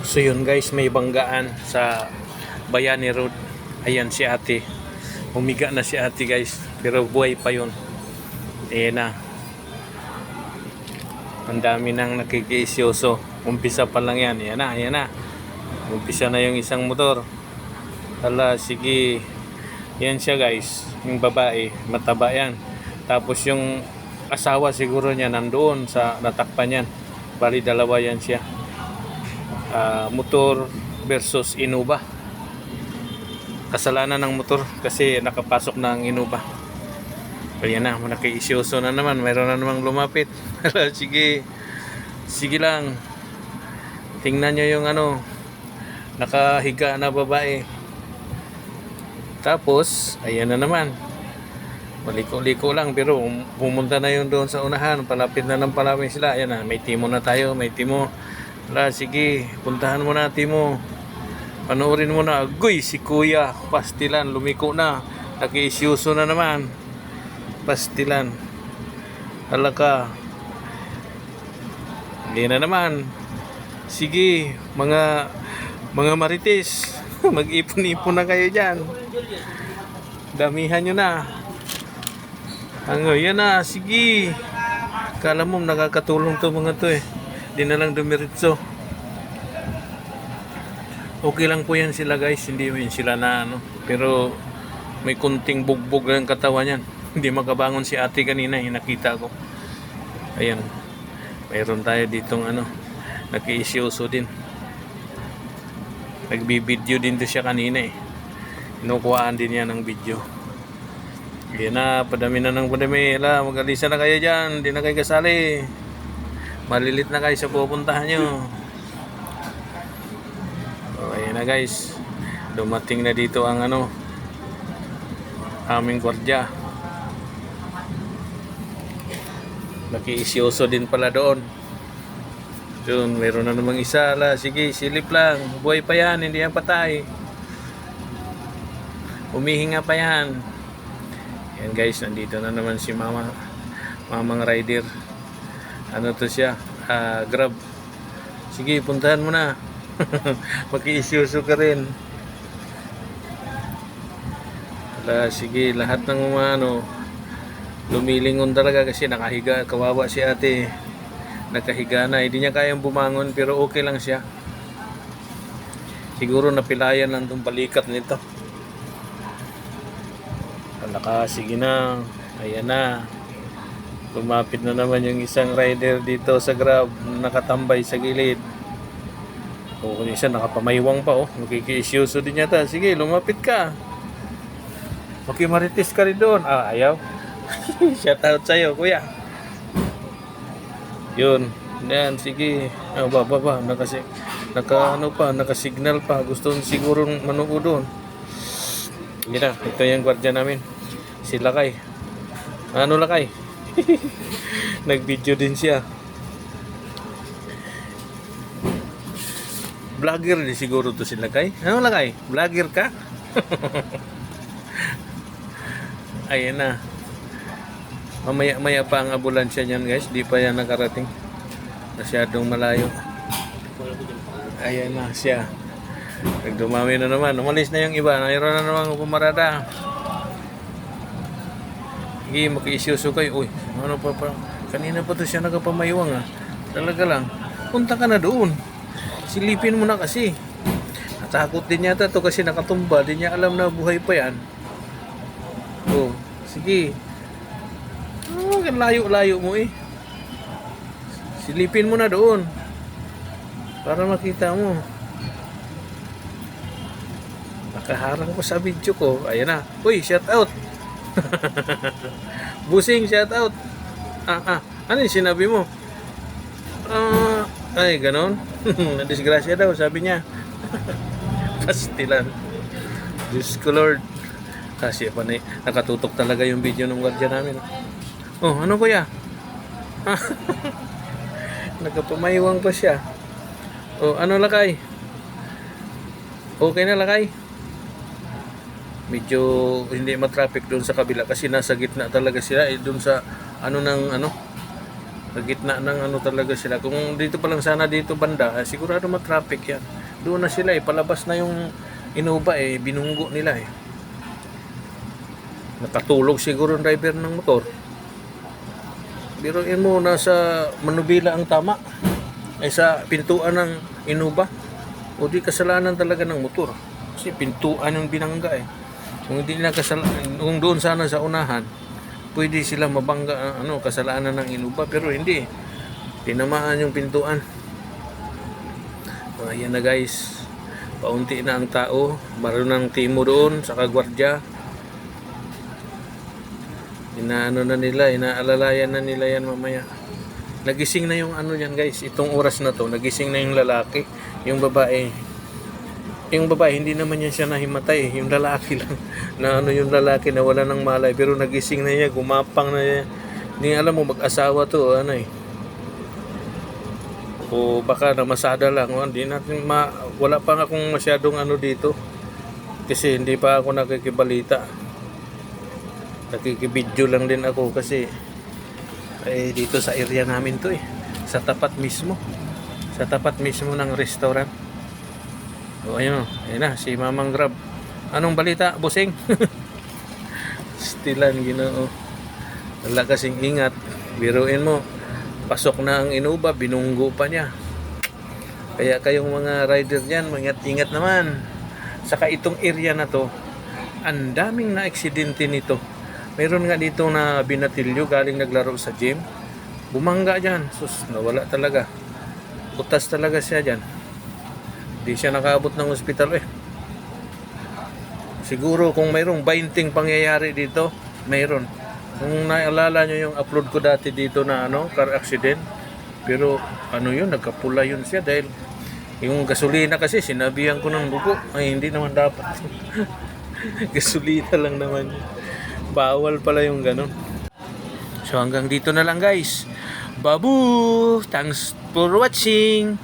So yun guys, may banggaan sa Bayani Road. Ayan si ate. Humiga na si ate guys. Pero buhay pa yun. Ayan na. Ang dami nang nakikiisyoso. Umpisa pa lang yan. Ayan na, ayan na. Umpisa na yung isang motor. Hala, sige. Yan siya guys. Yung babae. Mataba yan. Tapos yung asawa siguro niya nandoon sa natakpan yan. Bali dalawa yan siya. Motor versus Innova. Kasalanan ng motor kasi nakapasok na ang Innova. Ayan na, nakiisyoso na naman. Mayroon na namang lumapit. Sige. Sige lang. Tingnan nyo yung nakahiga na babae. Tapos, ayan na naman. Maliko-liko lang pero pumunta na yun doon sa unahan. Palapit na ng palapit sila. Ayan na, may timo na tayo. May timo. Sige, puntahan mo na Timo. Panoorin mo na. Agoy, si Kuya Pastilan, lumiko na. Naki-isyuso na naman. Pastilan. Halaka. Hindi na naman. Sige, mga marites. Mag-ipon-ipon na kayo dyan. Damihan nyo na. Yan na, sige. Kala mo nakakatulong to mga to eh. Di na lang dumiritso. Okay lang po yan sila guys. Hindi yun sila na pero may kunting bugbog ang katawan yan. Hindi makabangon si ate kanina. Nakita ko. Ayan. Mayroon tayo ditong naki-isyoso din. Nagbibideo din to siya kanina eh. Inukuhaan din yan ng video. Yan na. Padami na ng padami. Mag-alisa na kayo dyan. Hindi na kayo kasali. Malilit na kayo sa pupuntahan nyo. Ayan na guys. Dumating na dito ang aming gwardiya. Nakiisyoso din pala doon. Doon, meron na namang isa. Sige, silip lang. Buhay pa yan, hindi yan patay. Humihinga pa yan. Ayan guys, nandito na naman si mamang rider. To siya? Grab. Sige, puntahan mo na. Maki-isyoso ka rin. Sige, lahat ng lumilingon talaga kasi nakahiga. Kawawa si ate. Nakahiga na. Hindi niya kayang bumangon pero okay lang siya. Siguro napilayan lang itong balikat nito. Sige na. Ayan na. Lumapit na naman yung isang rider dito sa Grab. Nakatambay sa gilid. Kung isa nakapamaywang pa Magkiki-isyoso din yata. Sige, lumapit ka. Makimarites ka rin doon. Ayaw. Shout out sa'yo, kuya. Yun. Yan, sige. Baba. Nakasignal pa. Gusto siguro manuod doon. Yan na. Ito yung gwardiya namin. Si Lakay. Lakay? Nag-video din siya. Vlogger din siguro to si Lakay. Lakay? Vlogger ka? Ayan na. Mamaya pa ang ambulansya niyan guys. Di pa yan nakarating. Masyadong malayo. Ayan na siya. Nagdumami na naman. Umalis na yung iba. Mayroon na naman pumarada. Sige, maki-isyoso kayo. Uy, kanina pa to siya nagpamaywang Talaga lang. Punta ka na doon. Silipin mo na kasi. Natakot din yata to kasi nakatumba. Di niya alam na buhay pa yan. Sige. Layo-layo mo eh. Silipin mo na doon. Para makita mo. Nakaharang ko sa video ko. Ayan na. Uy, shout out. Busing, shout out. Ano yung sinabi mo? Ay, ganon. Nadisgrasya daw, sabi niya. Pastilan. Diyos ko Lord. Kasi nakatutok talaga yung video ng gwardiya namin. Ano kuya? Nagpamaywang pa siya. Lakay? Okay na Lakay? Medyo hindi matraffic doon sa kabila kasi nasa gitna talaga sila doon sa sa gitna ng talaga sila. Kung dito pa lang sana dito banda, sigurado matraffic yan. Doon na sila palabas na yung inuba binunggo nila Nakatulog siguro ang driver ng motor. Biruin mo, nasa manubila ang tama ay sa pintuan ng inuba. O di kasalanan talaga ng motor. Kasi pintuan yung binangga Kung hindi nila kung doon sana sa unahan, pwede sila mabangga kasalanan ng inuba, pero hindi. Tinamaan yung pintuan. Ayan na guys. Paunti na ang tao. Maroon ng timo doon sa kagwardya. Inaano na nila, inaalalayan na nila yan mamaya. Nagising na yung yan guys, itong oras na to, nagising na yung lalaki, yung babae. Yung babae, hindi naman yan siya nahimatay, yung lalaki lang. Yung lalaki na wala ng malay, pero nagising na niya, gumapang na niya. Hindi alam mo, mag-asawa to, O baka namasada lang, hindi natin wala pa akong masyadong dito. Kasi hindi pa ako nakikibalita. Nakikibidyo lang din ako kasi dito sa area namin to sa tapat mismo ng restaurant. Ayun na si Mamang Grab. Anong balita, bossing? Stilan Ginoo. Wala kasing ingat. Biruin mo, pasok na ang inuba, binunggo pa niya. Kaya kayong mga rider diyan, ingat naman. Saka itong area na to, ang daming na aksidente nito. Mayroon nga dito na binatilyo galing naglaro sa gym. Bumangga dyan. Sus, nawala talaga. Utas talaga siya dyan. Hindi siya nakaabot ng ospital Siguro kung mayroong 20 pangyayari dito, mayroon. Kung naalala nyo yung upload ko dati dito na car accident. Pero yun, nagkapula yun siya dahil yung gasolina kasi sinabihan ko ng buko. Ay, hindi naman dapat. Gasolina lang naman yun. Bawal pala yung ganun. So hanggang dito na lang guys. Babu! Thanks for watching!